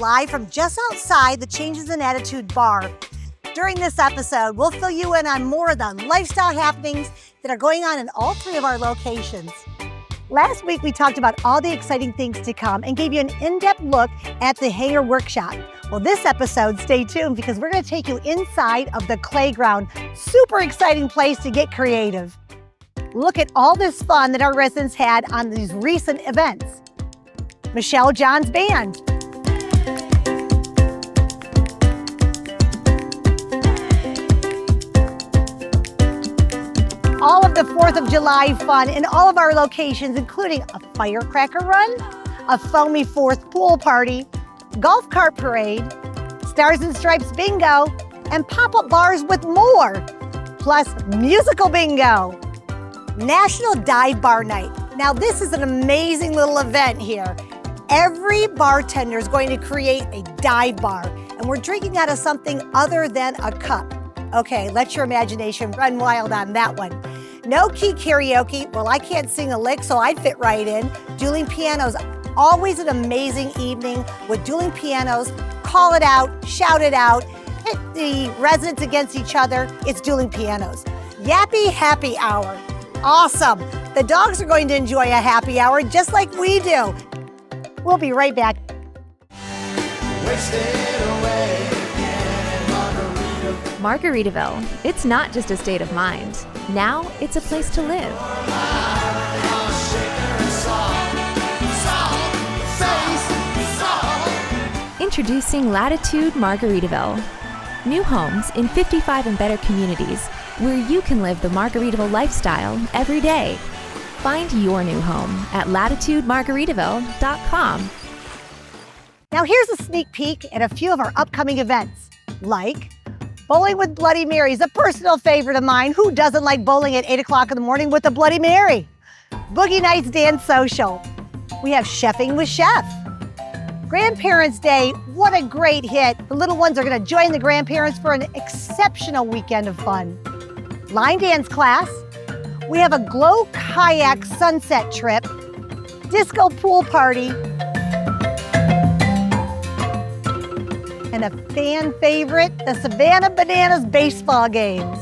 live from just outside the Changes in Attitude bar. During this episode, we'll fill you in on more of the lifestyle happenings that are going on in all three of our locations. Last week, we talked about all the exciting things to come and gave you an in-depth look at the hangar workshop. Well, this episode, stay tuned because we're going to take you inside of the Playground. Super exciting place to get creative. Look at all this fun that our residents had on these recent events. Michelle John's Band. All of the 4th of July fun in all of our locations, including a firecracker run, a foamy 4th pool party, golf cart parade, Stars and Stripes bingo, and pop-up bars with more, plus musical bingo. National Dive Bar Night. Now this is an amazing little event here. Every bartender is going to create a dive bar, and we're drinking out of something other than a cup. Okay, let your imagination run wild on that one. No key karaoke. Well, I can't sing a lick, so I'd fit right in. Dueling pianos, always an amazing evening with dueling pianos. Call it out, shout it out, hit the residents against each other. It's dueling pianos. Yappy Happy Hour. Awesome. The dogs are going to enjoy a happy hour just like we do. We'll be right back. Margaritaville. It's not just a state of mind. Now it's a place to live. Introducing Latitude Margaritaville. New homes in 55 and better communities where you can live the Margaritaville lifestyle every day. Find your new home at latitudemargaritaville.com. Now here's a sneak peek at a few of our upcoming events, like Bowling with Bloody Marys, a personal favorite of mine. Who doesn't like bowling at 8 o'clock in the morning with a Bloody Mary? Boogie Nights Dance Social. We have Chefing with Chef. Grandparents' Day, what a great hit. The little ones are going to join the grandparents for an exceptional weekend of fun. Line dance class. We have a glow kayak sunset trip. Disco pool party. And a fan favorite, the Savannah Bananas baseball games.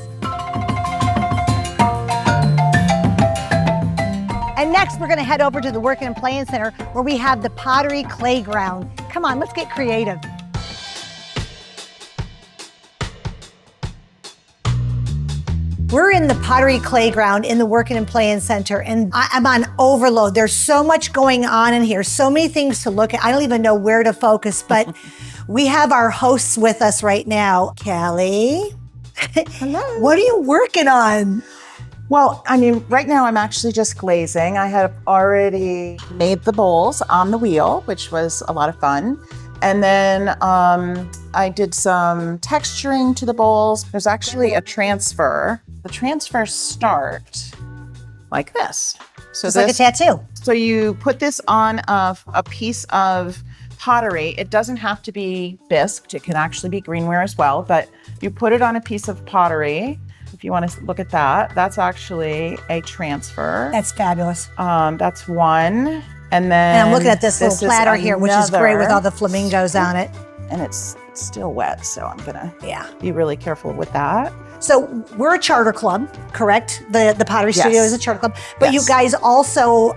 And next, we're gonna head over to the Working and Playing Center where we have the Pottery Playground. Come on, let's get creative. We're in the Pottery Playground in the Working and Playing Center, and I'm on overload. There's so much going on in here, so many things to look at. I don't even know where to focus, but we have our hosts with us right now. Callie. Hello. What are you working on? Well, I mean, right now I'm actually just glazing. I have already made the bowls on the wheel, which was a lot of fun. And then I did some texturing to the bowls. There's actually a transfer. The transfers start like this. So It's like a tattoo. So you put this on a piece of pottery. It doesn't have to be bisqued. It can actually be greenware as well, but you put it on a piece of pottery. If you want to look at that, that's actually a transfer. That's fabulous. That's one. And then And I'm looking at this little platter here, which is great with all the flamingos on it. And it's still wet, so I'm gonna be really careful with that. So we're a charter club, correct? The Pottery Studio is a charter club, but you guys also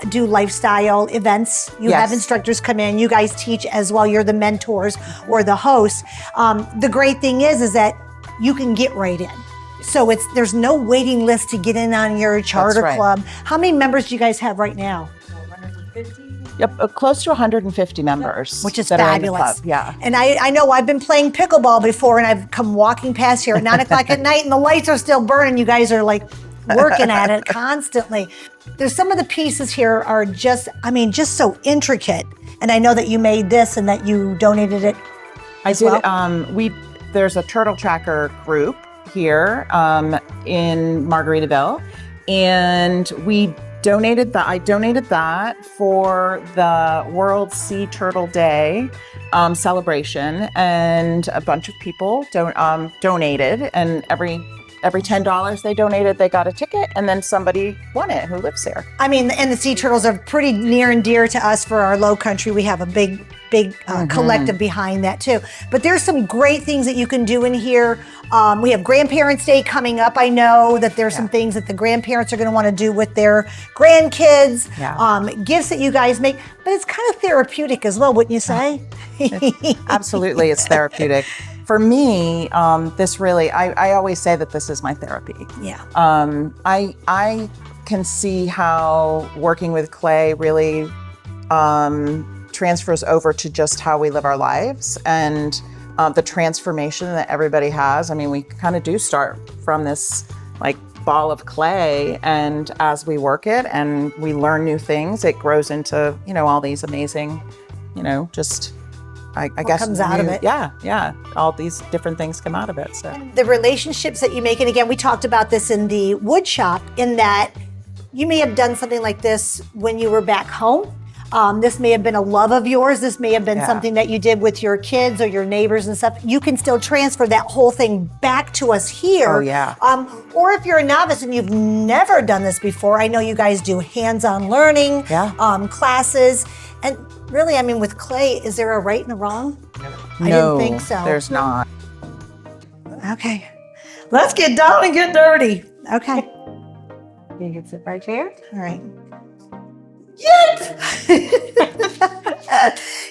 do lifestyle events. You have instructors come in, you guys teach as well. You're the mentors or the hosts. The great thing is that you can get right in. So there's no waiting list to get in on your charter club. How many members do you guys have right now? 150. Yep, close to 150 members. Which is that fabulous. Are in the club. Yeah. And I know I've been playing pickleball before, and I've come walking past here at 9 o'clock at night, and the lights are still burning. You guys are like working at it constantly. There's some of the pieces here are just so intricate. And I know that you made this and that you donated it. I did. There's a turtle tracker group here in Margaritaville, and I donated that for the World Sea Turtle Day celebration, and a bunch of people donated, and every $10 they donated, they got a ticket, and then somebody won it who lives there. I mean, and the sea turtles are pretty near and dear to us for our low country. We have a big big collective behind that too. But there's some great things that you can do in here. We have Grandparents' Day coming up. I know that there's some things that the grandparents are going to want to do with their grandkids. Gifts that you guys make, but it's kind of therapeutic as well, wouldn't you say? Absolutely, it's therapeutic. For me, this really, I always say that this is my therapy. Yeah. I can see how working with clay really transfers over to just how we live our lives and the transformation that everybody has. I mean, we kind of do start from this like ball of clay, and as we work it and we learn new things, it grows into, you know, all these amazing, you know, just I guess comes out of it. Yeah. All these different things come out of it. So the relationships that you make, and again, we talked about this in the wood shop, in that you may have done something like this when you were back home. This may have been a love of yours. This may have been something that you did with your kids or your neighbors and stuff. You can still transfer that whole thing back to us here. Oh, yeah. Or if you're a novice and you've never done this before, I know you guys do hands-on learning, classes. And really, I mean, with clay, is there a right and a wrong? I didn't think so. There's not. Okay. Let's get down and get dirty. Okay. You can sit right there. All right. Yes!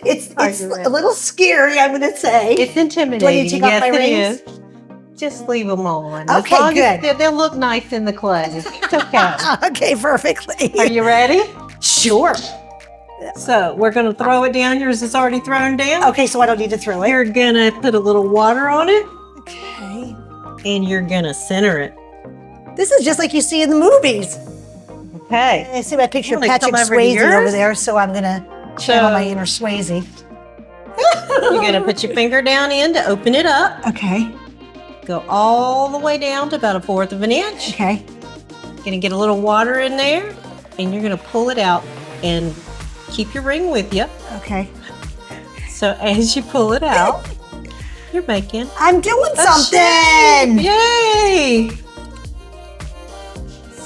it's a little scary, I'm going to say. It's intimidating. When you take off my rings? It is. Just leave them on. Okay, as long good. As they'll look nice in the clay. It's okay. Okay, perfectly. Are you ready? Sure. So we're going to throw it down. Yours is already thrown down. Okay, so I don't need to throw it. You're going to put a little water on it. Okay. And you're going to center it. This is just like you see in the movies. Okay. I see my picture of Wanna Patrick come over to Swayze yours? over there, so I'm going to channel my inner Swayze. You're going to put your finger down in to open it up. Okay. Go all the way down to about 1/4 of an inch. Okay. Going to get a little water in there, and you're going to pull it out and keep your ring with you. Okay. So as you pull it out, you're making I'm doing a something. shape. Yay!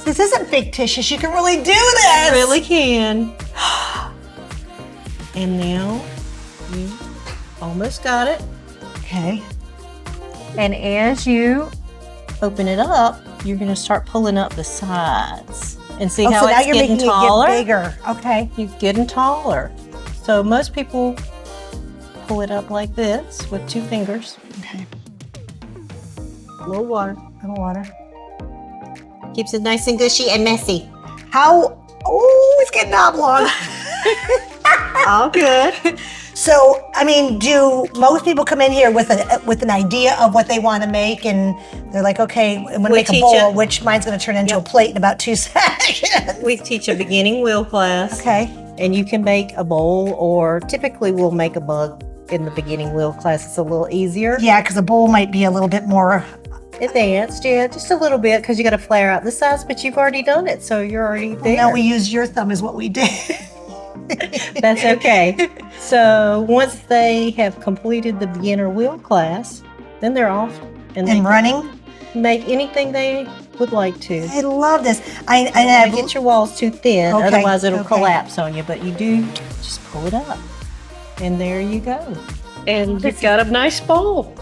This isn't fictitious. You can really do You this. really can. And now you almost got it. Okay. And as you open it up, you're going to start pulling up the sides. And see how so now it's you're getting making taller? it get bigger. Okay. You're getting taller. So most people pull it up like this with 2 fingers. Okay. A little water. A little water. Keeps it nice and gushy and messy. How? Oh, it's getting oblong. All good. So, I mean, do most people come in here with an idea of what they want to make, and they're like, okay, I'm going to make a bowl, which mine's going to turn into a plate in about 2 seconds. We teach a beginning wheel class. Okay. And you can make a bowl, or typically we'll make a mug in the beginning wheel class. It's a little easier. Yeah, because a bowl might be a little bit more advanced, yeah, just a little bit, because you got to flare out the sides, but you've already done it, so you're already there. No, we used your thumb is what we did. That's okay. So once they have completed the beginner wheel class, then they're off and they running. can make anything they would like to. I love this. And get your walls too thin, Okay, otherwise it'll okay. collapse on you. But you do just pull it up, and there you go. And you've got a nice bowl.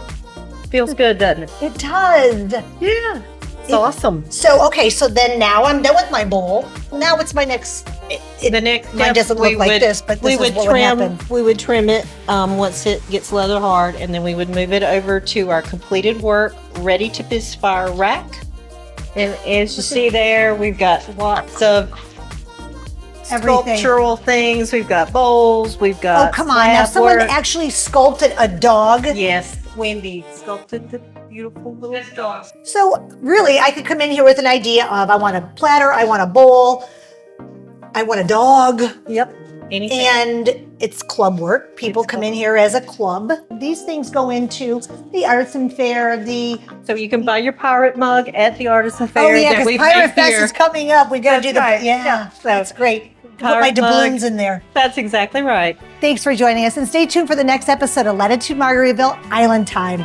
Feels good, doesn't it? It does. Yeah. It's awesome. So, okay, so then now I'm done with my bowl. Now it's my next. The next Mine step, doesn't look like this, but this is what would happen. We would trim it once it gets leather hard, and then we would move it over to our completed work, ready to misfire rack. And as you see there, we've got lots of Everything. sculptural things. We've got bowls. We've got Oh, come on. Now, slab someone work. actually sculpted a dog. Yes, Wendy sculpted the beautiful little dog. So, really, I could come in here with an idea of I want a platter, I want a bowl, I want a dog. Yep. Anything. And it's club work. People come in here as a club. These things go into the artisan fair, So you can buy your pirate mug at the artisan fair. oh yeah, that because we've Pirate made Fest here. is coming up. We got to That's do the right. yeah. So That's great. Put my pirate mug. doubloons in there. That's exactly right. Thanks for joining us, and stay tuned for the next episode of Latitude Margaritaville Island Time.